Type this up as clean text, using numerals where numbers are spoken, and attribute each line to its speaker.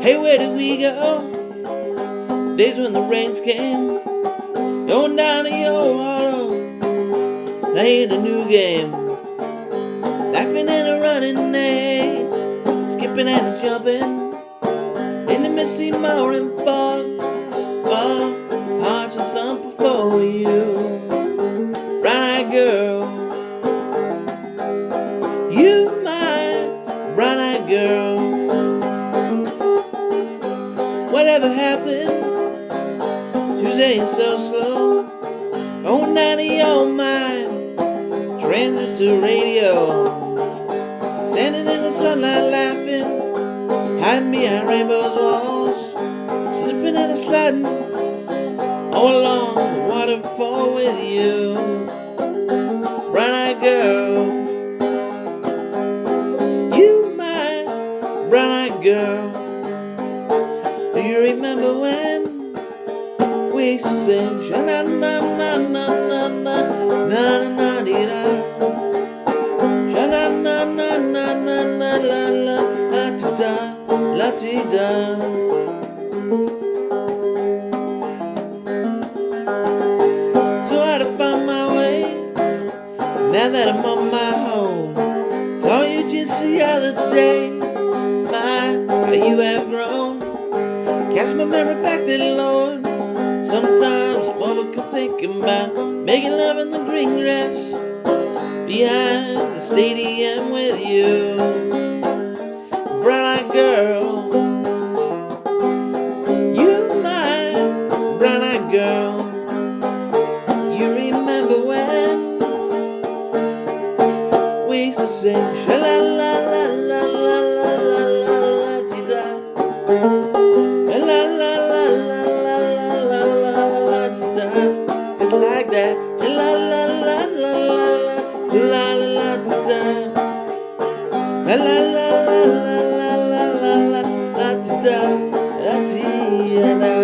Speaker 1: Hey, where did we go? Days when the rains came, going down to your hollow, playing a new game, laughing and a running, nay, skipping and a jumping in the misty morning fog. Our hearts will thump before you, bright-eyed girl. You, my bright-eyed girl. Whatever happened? Tuesday is so slow. Going down to your mind, transistor radio, standing in the sunlight laughing, hiding behind rainbows walls, slipping and a sliding all along the waterfall with you, bright-eyed girl. You, my bright-eyed girl. Do you remember when we sing sha na na na na na na na na dee da, sha na na na na na na la la la ti da la ti da. So I had to find my way now that I'm on my home. Saw you just the other day, my how you have grown. Cast my memory back there, Lord. Sometimes I'm overcome thinking about making love in the green grass behind the stadium with you, bright-eyed girl. You, my bright-eyed girl. You remember when we used to sing sha la la la la la la la la la ti da, la la la la la la la la ti da, just like that, la la la la la la la la ti da, la la la la la la la la ti da, la ti da.